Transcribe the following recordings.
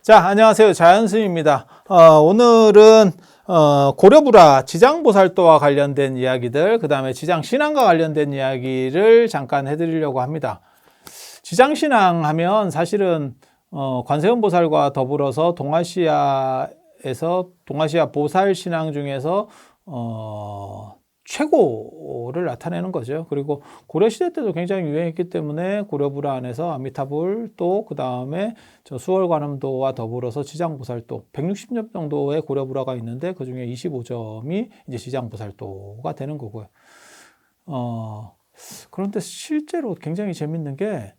자, 안녕하세요. 자연스입니다. 오늘은 고려불화 지장보살도와 관련된 이야기들, 그 다음에 지장신앙과 관련된 이야기를 잠깐 해드리려고 합니다. 지장신앙 하면 사실은 관세음보살과 더불어서 동아시아 보살 신앙 중에서 최고를 나타내는 거죠. 그리고 고려시대 때도 굉장히 유행했기 때문에 고려불화 안에서 아미타불 또 그 다음에 수월관음도와 더불어서 지장보살도 160점 정도의 고려불화가 있는데 그 중에 25점이 이제 지장보살도가 되는 거고요. 그런데 실제로 굉장히 재밌는 게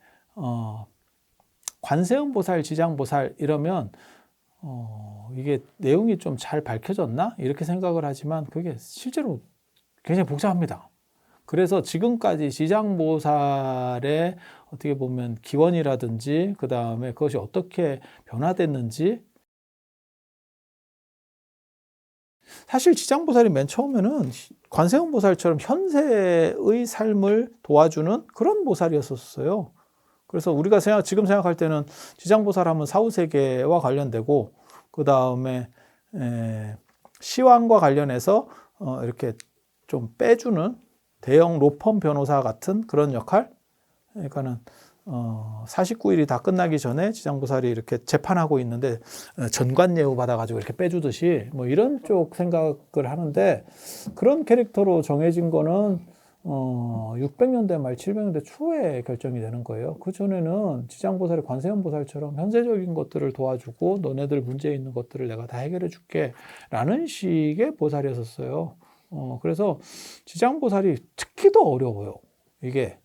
관세음보살, 지장보살 이러면 이게 내용이 좀 잘 밝혀졌나? 이렇게 생각을 하지만 그게 실제로 굉장히 복잡합니다. 그래서 지금까지 지장보살의 어떻게 보면 기원이라든지 그 다음에 그것이 어떻게 변화됐는지, 사실 지장보살이 맨 처음에는 관세음보살처럼 현세의 삶을 도와주는 그런 보살이었었어요. 그래서 우리가 지금 생각할 때는 지장보살 하면 사후세계와 관련되고 그 다음에 시황과 관련해서 이렇게 좀 빼주는 대형 로펌 변호사 같은 그런 역할. 그러니까는 49일이 다 끝나기 전에 지장보살이 이렇게 재판하고 있는데 전관예우 받아가지고 이렇게 빼주듯이 뭐 이런 쪽 생각을 하는데, 그런 캐릭터로 정해진 거는 600년대 말 700년대 초에 결정이 되는 거예요. 그 전에는 지장보살이 관세음보살처럼 현세적인 것들을 도와주고 너네들 문제 있는 것들을 내가 다 해결해 줄게 라는 식의 보살이었어요. 그래서 지장보살이 특히 더 어려워요. 이게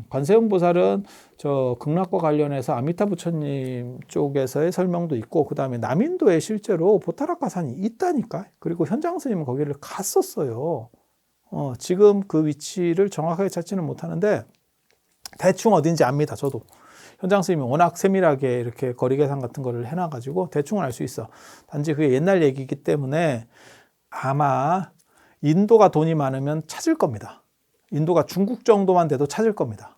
관세음보살은 저 극락과 관련해서 아미타 부처님 쪽에서의 설명도 있고, 그 다음에 남인도에 실제로 보타라카산이 있다니까. 그리고 현장 스님은 거기를 갔었어요. 지금 그 위치를 정확하게 찾지는 못하는데 대충 어딘지 압니다. 저도 현장 스님이 워낙 세밀하게 이렇게 거리 계산 같은 거를 해놔가지고 대충은 알 수 있어. 단지 그게 옛날 얘기이기 때문에 아마 인도가 돈이 많으면 찾을 겁니다. 인도가 중국 정도만 돼도 찾을 겁니다.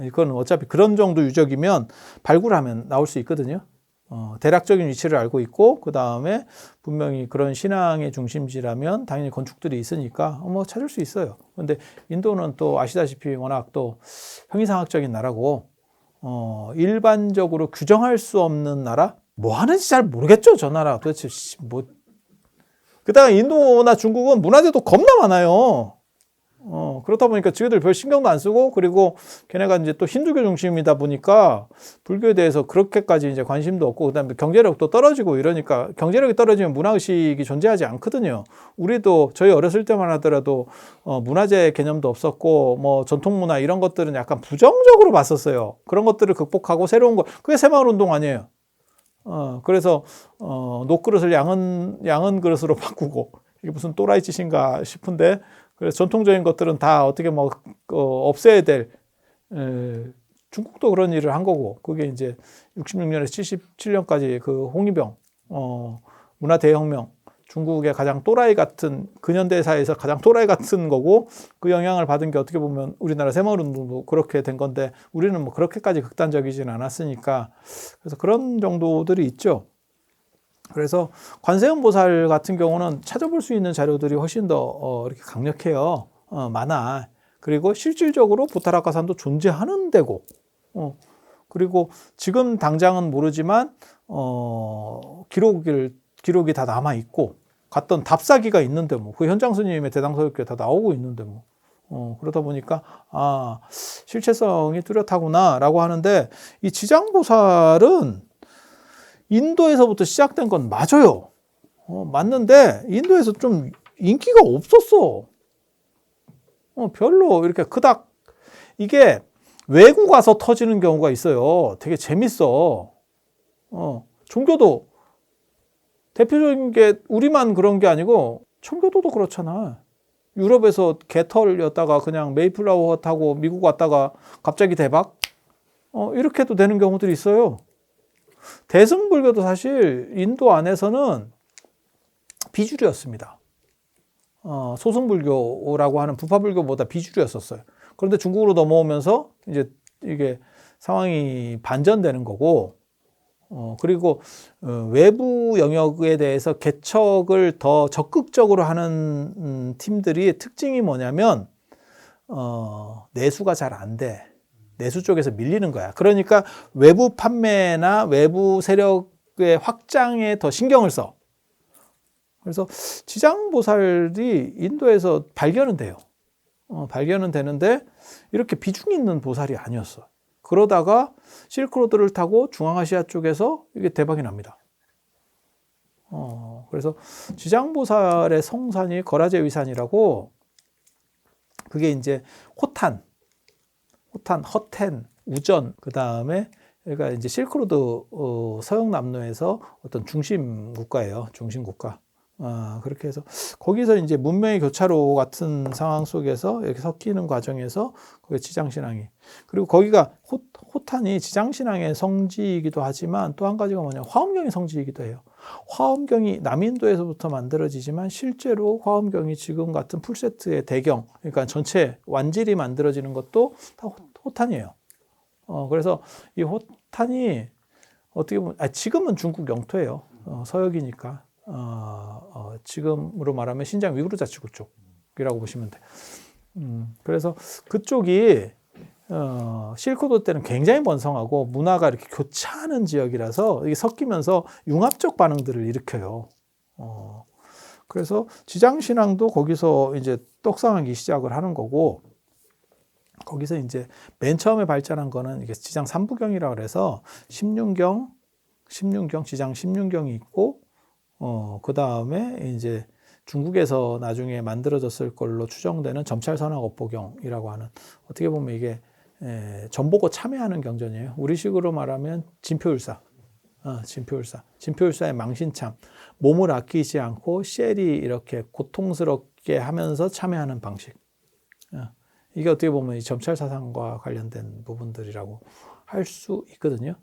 이건 어차피 그런 정도 유적이면 발굴하면 나올 수 있거든요. 대략적인 위치를 알고 있고, 그 다음에 분명히 그런 신앙의 중심지라면 당연히 건축들이 있으니까 뭐 찾을 수 있어요. 근데 인도는 또 아시다시피 워낙 또 형이상학적인 나라고, 일반적으로 규정할 수 없는 나라? 뭐 하는지 잘 모르겠죠, 저 나라. 도대체 뭐. 게다가 인도나 중국은 문화재도 겁나 많아요. 그렇다 보니까 지네들 별 신경도 안 쓰고, 그리고 걔네가 이제 또 힌두교 중심이다 보니까 불교에 대해서 그렇게까지 이제 관심도 없고, 그다음에 경제력도 떨어지고 이러니까, 경제력이 떨어지면 문화의식이 존재하지 않거든요. 우리도 저희 어렸을 때만 하더라도 문화재 개념도 없었고, 뭐 전통문화 이런 것들은 약간 부정적으로 봤었어요. 그런 것들을 극복하고 새로운 거, 그게 새마을운동 아니에요. 그래서 녹그릇을 양은 그릇으로 바꾸고, 이게 무슨 또라이 짓인가 싶은데, 그래서 전통적인 것들은 다 어떻게 뭐 없애야 될, 중국도 그런 일을 한 거고, 그게 이제 66년에서 77년까지 그 홍위병 문화 대혁명, 중국의 가장 또라이 같은, 근현대사에서 가장 또라이 같은 거고, 그 영향을 받은 게 어떻게 보면 우리나라 새마을운동도 그렇게 된 건데, 우리는 뭐 그렇게까지 극단적이진 않았으니까. 그래서 그런 정도들이 있죠. 그래서 관세음보살 같은 경우는 찾아볼 수 있는 자료들이 훨씬 더 이렇게 강력해요. 많아. 그리고 실질적으로 보타라카산도 존재하는 데고, 그리고 지금 당장은 모르지만 기록이 다 남아 있고, 갔던 답사기가 있는데 뭐 그 현장 스님의 대당서역에 다 나오고 있는데 뭐. 그러다 보니까 실체성이 뚜렷하구나라고 하는데, 이 지장보살은 인도에서부터 시작된 건 맞아요. 맞는데 인도에서 좀 인기가 없었어. 별로 이렇게 그닥, 이게 외국 가서 터지는 경우가 있어요. 되게 재밌어. 종교도 대표적인 게 우리만 그런 게 아니고 청교도도 그렇잖아. 유럽에서 개털이었다가 그냥 메이플라워 타고 미국 왔다가 갑자기 대박? 이렇게도 되는 경우들이 있어요. 대승불교도 사실 인도 안에서는 비주류였습니다. 소승불교라고 하는 부파불교보다 비주류였었어요. 그런데 중국으로 넘어오면서 이제 이게 상황이 반전되는 거고, 그리고 외부 영역에 대해서 개척을 더 적극적으로 하는 팀들이 특징이 뭐냐면 내수가 잘 안 돼. 내수 쪽에서 밀리는 거야. 그러니까 외부 판매나 외부 세력의 확장에 더 신경을 써. 그래서 지장보살이 인도에서 발견은 돼요. 발견은 되는데 이렇게 비중 있는 보살이 아니었어. 그러다가 실크로드를 타고 중앙아시아 쪽에서 이게 대박이 납니다. 그래서 지장보살의 성산이 거라제 위산이라고, 그게 이제 호탄, 허텐, 우전, 그 다음에 그러니까 이제 실크로드 서역 남로에서 어떤 중심 국가예요. 중심 국가. 그렇게 해서 거기서 이제 문명의 교차로 같은 상황 속에서 이렇게 섞이는 과정에서 거기 지장신앙이, 그리고 거기가 호탄이 지장신앙의 성지이기도 하지만 또 한 가지가 뭐냐, 화엄경의 성지이기도 해요. 화엄경이 남인도에서부터 만들어지지만 실제로 화엄경이 지금 같은 풀세트의 대경, 그러니까 전체 완질이 만들어지는 것도 다 호탄이에요. 그래서 이 호탄이 어떻게 보면 지금은 중국 영토예요. 서역이니까. 지금으로 말하면 신장 위구르 자치구 쪽이라고 보시면 돼. 그래서 그쪽이 실크로드 때는 굉장히 번성하고 문화가 이렇게 교차하는 지역이라서 이게 섞이면서 융합적 반응들을 일으켜요. 그래서 지장신앙도 거기서 이제 떡상하기 시작을 하는 거고, 거기서 이제 맨 처음에 발전한 거는 이게 지장 삼부경이라고 그래서 십륜경, 지장 십륜경이 있고, 그 다음에 이제 중국에서 나중에 만들어졌을 걸로 추정되는 점찰선악업보경이라고 하는, 어떻게 보면 이게 전보고 참여하는 경전이에요. 우리식으로 말하면 진표율사. 진표율사의 망신참. 몸을 아끼지 않고 쉘이 이렇게 고통스럽게 하면서 참여하는 방식. 이게 어떻게 보면 이 점찰사상과 관련된 부분들이라고 할 수 있거든요.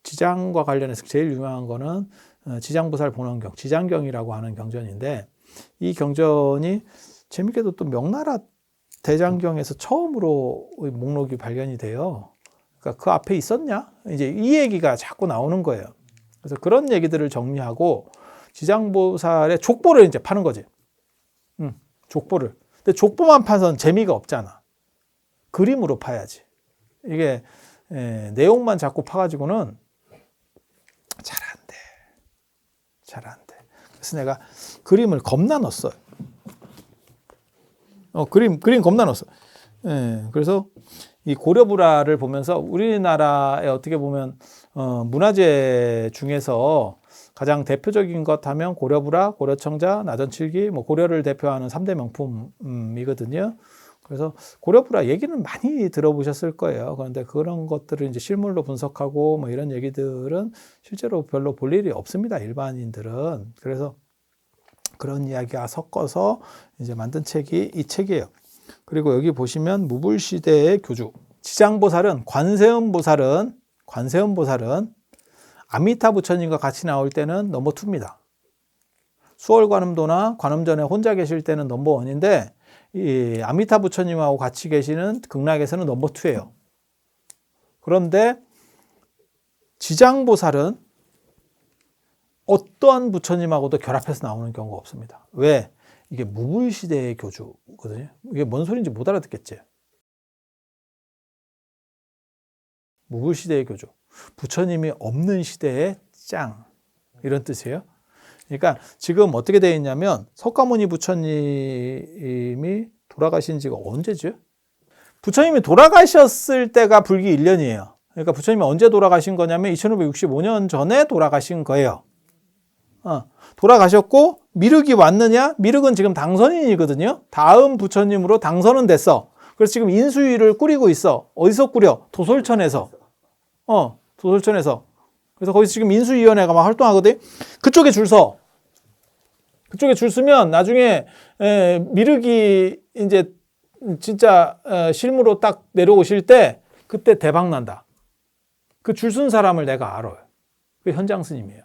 지장과 관련해서 제일 유명한 거는 지장보살 본원경, 지장경이라고 하는 경전인데, 이 경전이 재밌게도 또 명나라 대장경에서 처음으로 목록이 발견이 돼요. 그러니까 그 앞에 있었냐? 이제 이 얘기가 자꾸 나오는 거예요. 그래서 그런 얘기들을 정리하고 지장보살의 족보를 이제 파는 거지. 족보를. 근데 족보만 파선 재미가 없잖아. 그림으로 파야지. 이게 내용만 자꾸 파가지고는 잘 안 돼. 그래서 내가 그림을 겁나 넣었어요. 그림 겁나 넣었어. 그래서 이 고려불화를 보면서 우리나라에 어떻게 보면 문화재 중에서 가장 대표적인 것 하면 고려불화, 고려청자, 나전칠기, 뭐 고려를 대표하는 3대 명품이거든요. 그래서 고려불화 얘기는 많이 들어보셨을 거예요. 그런데 그런 것들을 이제 실물로 분석하고 뭐 이런 얘기들은 실제로 별로 볼 일이 없습니다. 일반인들은. 그래서 그런 이야기가 섞어서 이제 만든 책이 이 책이에요. 그리고 여기 보시면 무불시대의 교주. 지장보살은 관세음보살은 아미타 부처님과 같이 나올 때는 넘버 2입니다. 수월관음도나 관음전에 혼자 계실 때는 넘버 1인데 이 아미타 부처님하고 같이 계시는 극락에서는 넘버 2예요. 그런데 지장보살은 어떠한 부처님하고도 결합해서 나오는 경우가 없습니다. 왜? 이게 무불시대의 교주거든요. 이게 뭔 소리인지 못 알아듣겠지? 무불시대의 교주. 부처님이 없는 시대의 짱. 이런 뜻이에요. 그러니까 지금 어떻게 되어 있냐면 석가모니 부처님이 돌아가신 지가 언제죠? 부처님이 돌아가셨을 때가 불기 1년이에요. 그러니까 부처님이 언제 돌아가신 거냐면 2565년 전에 돌아가신 거예요. 돌아가셨고 미륵이 왔느냐? 미륵은 지금 당선인이거든요. 다음 부처님으로 당선은 됐어. 그래서 지금 인수위를 꾸리고 있어. 어디서 꾸려? 도솔천에서. 도솔천에서. 그래서 거기서 지금 인수위원회가 막 활동하거든. 그쪽에 줄 서. 그쪽에 줄 서면 나중에 미륵이 이제 진짜 실무로 딱 내려오실 때 그때 대박 난다. 그 줄 쓴 사람을 내가 알아요. 그 현장 스님이에요.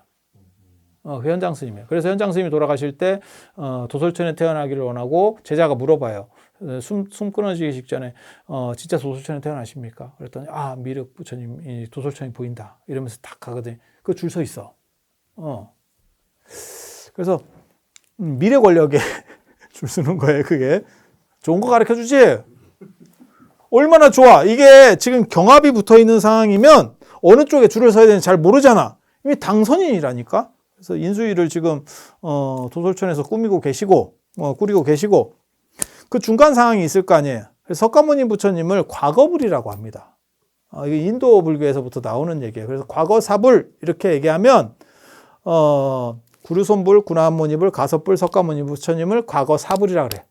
그 현장 스님이에요. 그래서 현장 스님이 돌아가실 때 도솔천에 태어나기를 원하고 제자가 물어봐요. 숨 끊어지기 직전에 진짜 도솔천에 태어나십니까? 그랬더니 미륵 부처님 도솔천이 보인다. 이러면서 딱 가거든요. 그 줄 서 있어. 그래서 미래 권력에 줄 서는 거예요. 그게 좋은 거 가르쳐 주지. 얼마나 좋아. 이게 지금 경합이 붙어 있는 상황이면 어느 쪽에 줄을 서야 되는지 잘 모르잖아. 이미 당선인이라니까. 그래서 인수위를 지금 도솔천에서 꾸리고 계시고 그 중간 상황이 있을 거 아니에요. 그래서 석가모니 부처님을 과거불이라고 합니다. 이게 인도 불교에서부터 나오는 얘기예요. 그래서 과거사불 이렇게 얘기하면 구류손불, 구나모니불, 가섭불, 석가모니 부처님을 과거사불이라고 그래.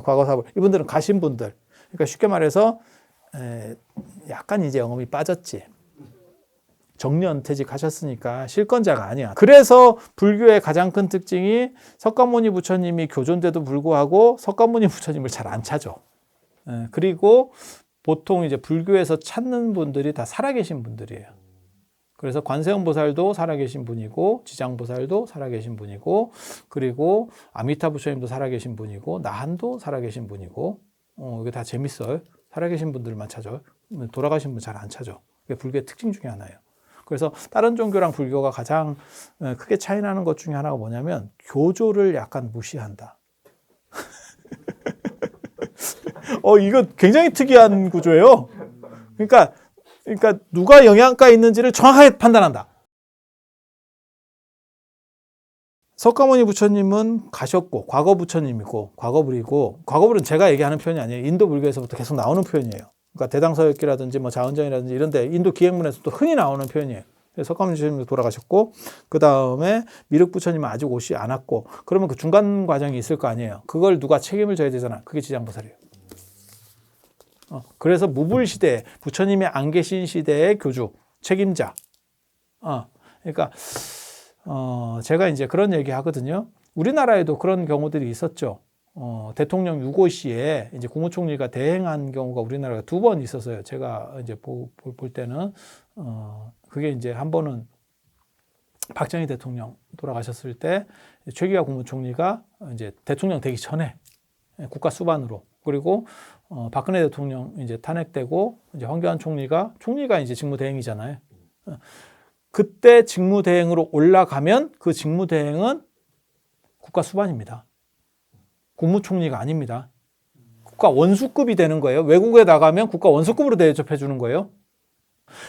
과거사불. 이분들은 가신 분들. 그러니까 쉽게 말해서 약간 이제 영험이 빠졌지. 정년퇴직하셨으니까 실권자가 아니야. 그래서 불교의 가장 큰 특징이 석가모니 부처님이 교존돼도 불구하고 석가모니 부처님을 잘 안 찾아. 그리고 보통 이제 불교에서 찾는 분들이 다 살아계신 분들이에요. 그래서 관세음보살도 살아계신 분이고 지장보살도 살아계신 분이고 그리고 아미타 부처님도 살아계신 분이고 나한도 살아계신 분이고 이게 다 재밌어요. 살아계신 분들만 찾아. 돌아가신 분 잘 안 찾아. 그게 불교의 특징 중에 하나예요. 그래서 다른 종교랑 불교가 가장 크게 차이 나는 것 중에 하나가 뭐냐면 교조를 약간 무시한다. 이거 굉장히 특이한 구조예요. 그러니까 누가 영양가 있는지를 정확하게 판단한다. 석가모니 부처님은 가셨고 과거 부처님이고 과거불이고 과거불은 제가 얘기하는 표현이 아니에요. 인도 불교에서부터 계속 나오는 표현이에요. 그러니까 대당서역기라든지 자원정이라든지 이런 데 인도 기행문에서 또 흔히 나오는 표현이에요. 석가모니 부처님도 돌아가셨고 그 다음에 미륵 부처님은 아직 오시 않았고 그러면 그 중간 과정이 있을 거 아니에요. 그걸 누가 책임을 져야 되잖아. 그게 지장보살이에요. 그래서 무불시대 부처님이 안 계신 시대의 교주 책임자. 그러니까 제가 이제 그런 얘기 하거든요. 우리나라에도 그런 경우들이 있었죠. 대통령 유고 시에 이제 국무총리가 대행한 경우가 우리나라가 2번 있었어요. 제가 이제 볼 때는 그게 이제 한 번은 박정희 대통령 돌아가셨을 때 최기화 국무총리가 이제 대통령 되기 전에 국가 수반으로 그리고 박근혜 대통령 이제 탄핵되고 이제 황교안 총리가 이제 직무대행이잖아요. 그때 직무대행으로 올라가면 그 직무대행은 국가 수반입니다. 국무총리가 아닙니다. 국가 원수급이 되는 거예요. 외국에 나가면 국가 원수급으로 대접해 주는 거예요.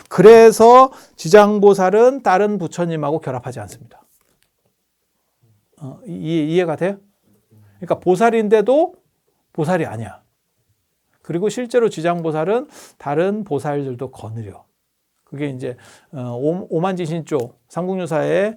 그래서 지장보살은 다른 부처님하고 결합하지 않습니다. 이해가 돼요? 그러니까 보살인데도 보살이 아니야. 그리고 실제로 지장보살은 다른 보살들도 거느려. 그게 이제 오만지신조 삼국유사의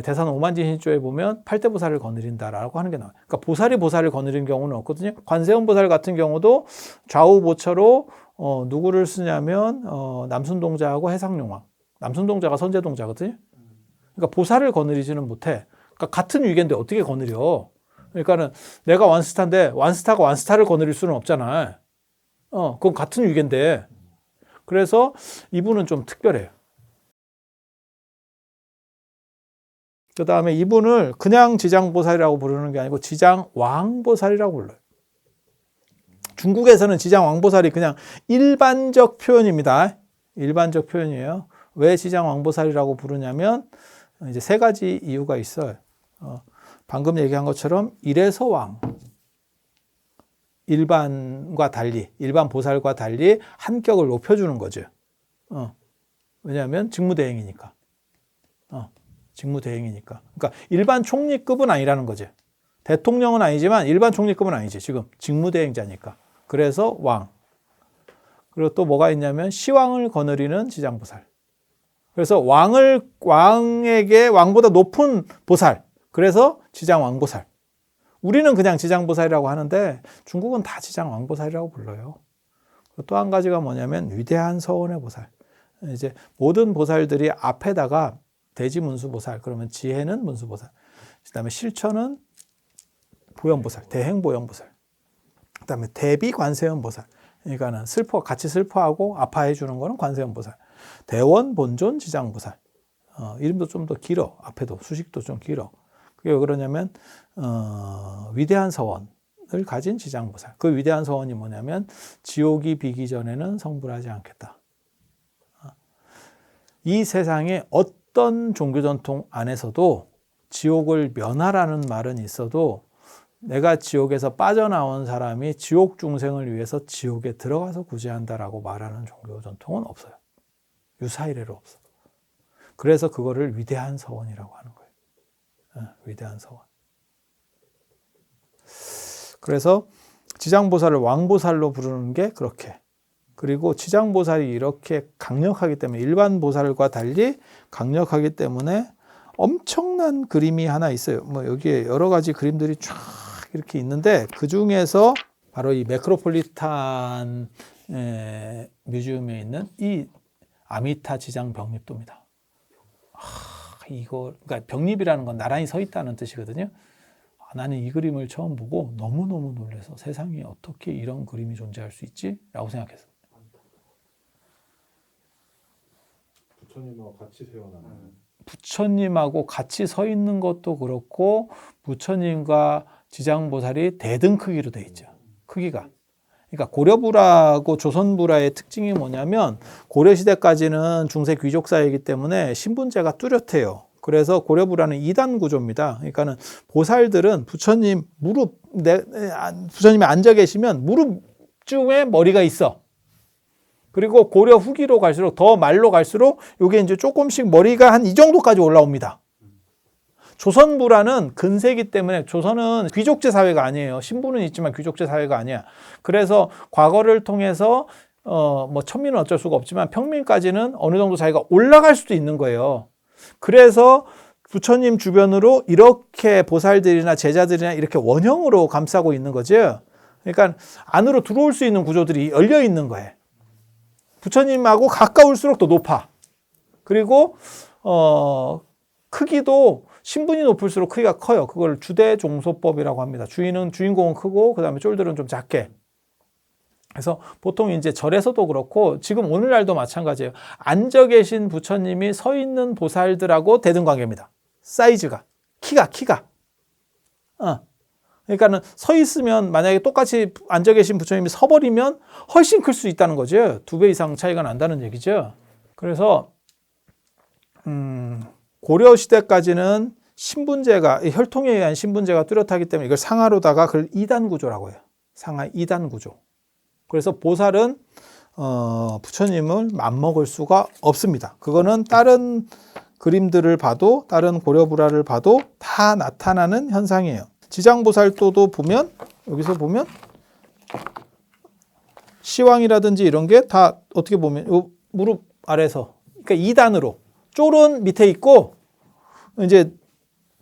대산 오만지신조에 보면 8대 보살을 거느린다라고 하는 게 나와요. 그러니까 보살이 보살을 거느린 경우는 없거든요. 관세음 보살 같은 경우도 좌우 보처로 누구를 쓰냐면 남순동자하고 해상용왕. 남순동자가 선제동자거든요. 그러니까 보살을 거느리지는 못해. 그러니까 같은 위계인데 어떻게 거느려? 그러니까는 내가 완스타인데 완스타가 완스타를 거느릴 수는 없잖아. 그건 같은 위계인데. 그래서 이분은 좀 특별해요. 그 다음에 이분을 그냥 지장보살이라고 부르는 게 아니고 지장왕보살이라고 불러요. 중국에서는 지장왕보살이 그냥 일반적 표현입니다. 일반적 표현이에요. 왜 지장왕보살이라고 부르냐면 이제 3가지 이유가 있어요. 방금 얘기한 것처럼 이래서 왕. 일반과 달리, 일반 보살과 달리 한격을 높여주는 거죠. 왜냐하면 직무대행이니까. 직무대행이니까. 그러니까 일반 총리급은 아니라는 거죠. 대통령은 아니지만 일반 총리급은 아니지. 지금 직무대행자니까. 그래서 왕. 그리고 또 뭐가 있냐면 시왕을 거느리는 지장보살. 그래서 왕에게 왕보다 높은 보살. 그래서 지장왕보살. 우리는 그냥 지장보살이라고 하는데 중국은 다 지장왕보살이라고 불러요. 또 한 가지가 뭐냐면 위대한 서원의 보살. 이제 모든 보살들이 앞에다가 대지문수보살, 그러면 지혜는 문수보살. 그다음에 실천은 보현보살, 대행보현보살. 그다음에 대비관세음보살. 그러니까는 같이 슬퍼하고 아파해 주는 거는 관세음보살. 대원 본존 지장보살. 이름도 좀 더 길어. 앞에도 수식도 좀 길어. 그게 왜 그러냐면 위대한 서원을 가진 지장보살. 그 위대한 서원이 뭐냐면 지옥이 비기 전에는 성불하지 않겠다. 이 세상에 어떤 종교 전통 안에서도 지옥을 면하라는 말은 있어도 내가 지옥에서 빠져나온 사람이 지옥 중생을 위해서 지옥에 들어가서 구제한다라고 말하는 종교 전통은 없어요. 유사이래로 없어. 그래서 그거를 위대한 서원이라고 하는 거예요. 위대한 서원. 그래서 지장보살을 왕보살로 부르는 게 그렇게. 그리고 지장보살이 이렇게 강력하기 때문에 일반 보살과 달리 강력하기 때문에 엄청난 그림이 하나 있어요. 뭐 여기에 여러 가지 그림들이 쫙 이렇게 있는데 그 중에서 바로 이 메트로폴리탄 뮤지엄에 있는 이 아미타 지장 병립도입니다. 이거 그러니까 병립이라는 건 나란히 서 있다는 뜻이거든요. 나는 이 그림을 처음 보고 너무너무 놀라서 세상에 어떻게 이런 그림이 존재할 수 있지? 라고 생각했어요. 부처님하고 같이 세워놨나요? 부처님하고 같이 서 있는 것도 그렇고 부처님과 지장보살이 대등 크기로 돼 있죠. 크기가. 그러니까 고려불화하고 조선불화의 특징이 뭐냐면 고려시대까지는 중세 귀족 사회이기 때문에 신분제가 뚜렷해요. 그래서 고려불화는 2단 구조입니다. 그러니까는 보살들은 부처님 부처님이 앉아 계시면 무릎 쯤에 머리가 있어. 그리고 고려 후기로 갈수록 더 말로 갈수록 이게 이제 조금씩 머리가 한 이 정도까지 올라옵니다. 조선불화는 근세기 때문에 조선은 귀족제 사회가 아니에요. 신분은 있지만 귀족제 사회가 아니야. 그래서 과거를 통해서 뭐 천민은 어쩔 수가 없지만 평민까지는 어느 정도 자기가 올라갈 수도 있는 거예요. 그래서 부처님 주변으로 이렇게 보살들이나 제자들이나 이렇게 원형으로 감싸고 있는 거죠. 그러니까 안으로 들어올 수 있는 구조들이 열려 있는 거예요. 부처님하고 가까울수록 더 높아. 그리고 크기도 신분이 높을수록 크기가 커요. 그걸 주대종소법이라고 합니다. 주인공은 크고 그다음에 쫄들은 좀 작게. 그래서 보통 이제 절에서도 그렇고 지금 오늘날도 마찬가지예요. 앉아 계신 부처님이 서 있는 보살들하고 대등관계입니다. 사이즈가, 키가. 그러니까는 서 있으면 만약에 똑같이 앉아 계신 부처님이 서버리면 훨씬 클 수 있다는 거죠. 2배 이상 차이가 난다는 얘기죠. 그래서 고려 시대까지는 신분제가 혈통에 의한 신분제가 뚜렷하기 때문에 이걸 상하로다가 그걸 2단 구조라고 해요. 상하 2단 구조. 그래서 보살은 부처님을 맞먹을 수가 없습니다. 그거는 다른 그림들을 봐도 다른 고려불화를 봐도 다 나타나는 현상이에요. 지장보살도도 보면 여기서 보면 시왕이라든지 이런 게 다 어떻게 보면 요 무릎 아래서 그러니까 2단으로 쫄은 밑에 있고 이제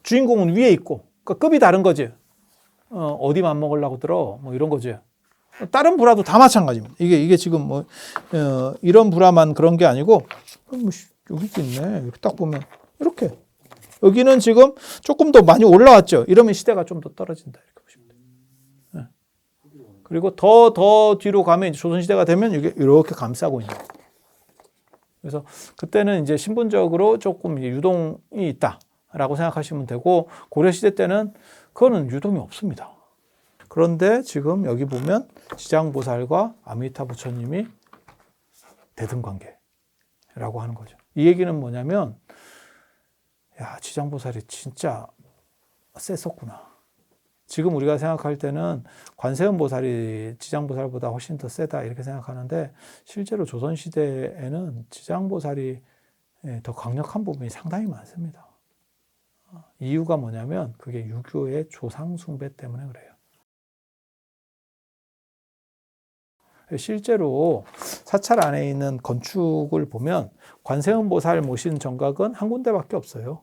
주인공은 위에 있고 그러니까 급이 다른 거지. 어디 맘먹으려고 들어 뭐 이런 거지. 다른 불화도 다 마찬가지입니다. 이게 지금 뭐 이런 불화만 그런 게 아니고 뭐 여기도 있네. 이렇게 딱 보면 이렇게 여기는 지금 조금 더 많이 올라왔죠. 이러면 시대가 좀 더 떨어진다 이렇게 보시면 돼요. 네. 그리고 더 뒤로 가면 이제 조선시대가 되면 이게 이렇게 감싸고 있는 거예요. 그래서 그때는 이제 신분적으로 조금 이제 유동이 있다라고 생각하시면 되고 고려시대 때는 그거는 유동이 없습니다. 그런데 지금 여기 보면 지장보살과 아미타 부처님이 대등관계라고 하는 거죠. 이 얘기는 뭐냐면 야, 지장보살이 진짜 셌었구나. 지금 우리가 생각할 때는 관세음보살이 지장보살보다 훨씬 더 세다 이렇게 생각하는데 실제로 조선시대에는 지장보살이 더 강력한 부분이 상당히 많습니다. 이유가 뭐냐면 그게 유교의 조상숭배 때문에 그래요. 실제로 사찰 안에 있는 건축을 보면 관세음보살 모신 정각은 한 군데밖에 없어요.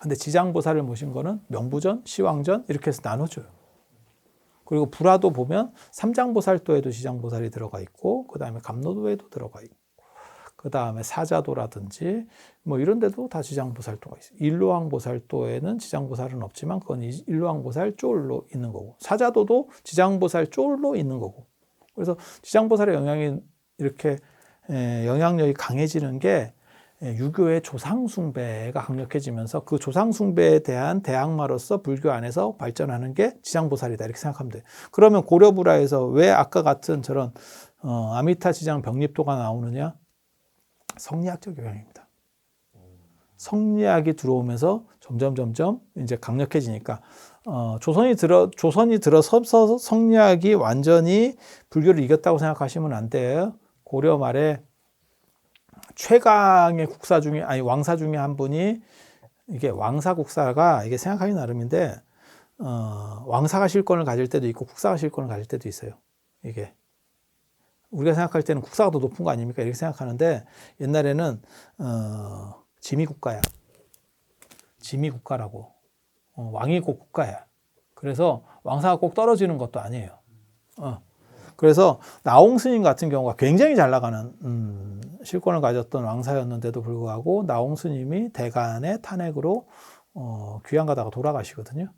근데 지장보살을 모신 거는 명부전, 시왕전 이렇게 해서 나눠줘요. 그리고 불화도 보면 삼장보살도에도 지장보살이 들어가 있고 그 다음에 감로도에도 들어가 있고 그 다음에 사자도라든지 뭐 이런 데도 다 지장보살도가 있어요. 일로왕보살도에는 지장보살은 없지만 그건 일로왕보살 쫄로 있는 거고 사자도도 지장보살 쫄로 있는 거고 그래서 지장보살의 영향이 이렇게 영향력이 강해지는 게 유교의 조상숭배가 강력해지면서 그 조상숭배에 대한 대항마로서 불교 안에서 발전하는 게 지장보살이다 이렇게 생각하면 돼요. 그러면 고려불화에서 왜 아까 같은 저런 아미타 지장 병립도가 나오느냐? 성리학적 영향입니다. 성리학이 들어오면서 점점 이제 강력해지니까 조선이 들어서서 성리학이 완전히 불교를 이겼다고 생각하시면 안 돼요. 고려 말에 최강의 국사 중에 왕사 중에 한 분이 이게 왕사 국사가 이게 생각하기 나름인데 왕사가 실권을 가질 때도 있고 국사가 실권을 가질 때도 있어요. 이게 우리가 생각할 때는 국사가 더 높은 거 아닙니까? 이렇게 생각하는데 옛날에는 지미 국가야. 지미 국가라고. 왕이 꼭 국가야. 그래서 왕사가 꼭 떨어지는 것도 아니에요. 그래서 나홍 스님 같은 경우가 굉장히 잘 나가는 실권을 가졌던 왕사였는데도 불구하고 나홍 스님이 대간의 탄핵으로 귀양 가다가 돌아가시거든요.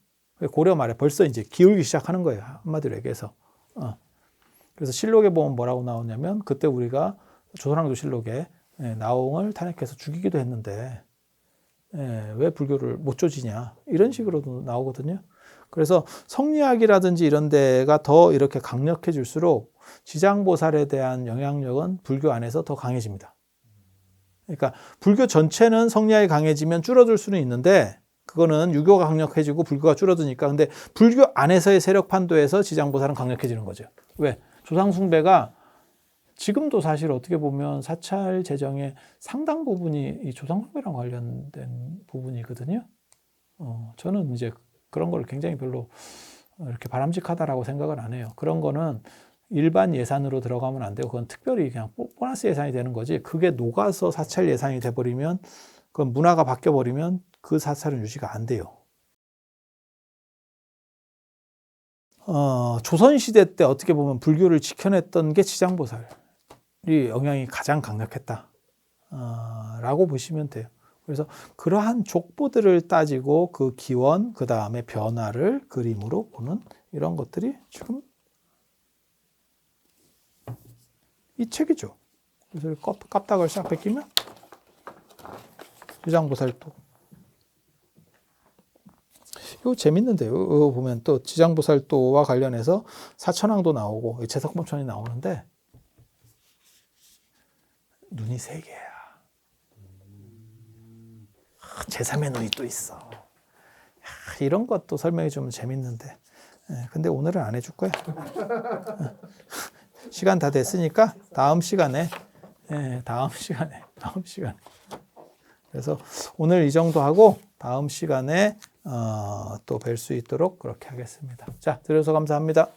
고려 말에 벌써 이제 기울기 시작하는 거예요. 한마디로 얘기해서. 그래서 실록에 보면 뭐라고 나오냐면 그때 우리가 조선왕조실록에 나홍을 탄핵해서 죽이기도 했는데 왜 불교를 못 조지냐 이런 식으로도 나오거든요. 그래서 성리학이라든지 이런 데가 더 이렇게 강력해질수록 지장보살에 대한 영향력은 불교 안에서 더 강해집니다. 그러니까 불교 전체는 성리학이 강해지면 줄어들 수는 있는데 그거는 유교가 강력해지고 불교가 줄어드니까. 근데 불교 안에서의 세력 판도에서 지장보살은 강력해지는 거죠. 왜? 조상숭배가 지금도 사실 어떻게 보면 사찰 재정의 상당 부분이 이 조상숭배랑 관련된 부분이거든요. 저는 이제 그런 걸 굉장히 별로 이렇게 바람직하다라고 생각은 안 해요. 그런 거는 일반 예산으로 들어가면 안 되고 그건 특별히 그냥 보너스 예산이 되는 거지. 그게 녹아서 사찰 예산이 돼버리면 그건 문화가 바뀌어버리면 그 사찰은 유지가 안 돼요. 조선시대 때 어떻게 보면 불교를 지켜냈던 게 지장보살이 영향이 가장 강력했다. 라고 보시면 돼요. 그래서 그러한 족보들을 따지고 그 기원, 그 다음에 변화를 그림으로 보는 이런 것들이 지금 이 책이죠. 그래서 깜닥을 싹 벗기면 지장보살도. 이거 재밌는데요. 이거 보면 또 지장보살도와 관련해서 사천왕도 나오고 제석범천이 나오는데 눈이 세 개야. 제3의 눈이 또 있어. 이런 것도 설명해 주면 재밌는데. 근데 오늘은 안 해줄 거야. 시간 다 됐으니까 다음 시간에. 그래서 오늘 이 정도 하고 다음 시간에 또 뵐 수 있도록 그렇게 하겠습니다. 자, 들어서 감사합니다.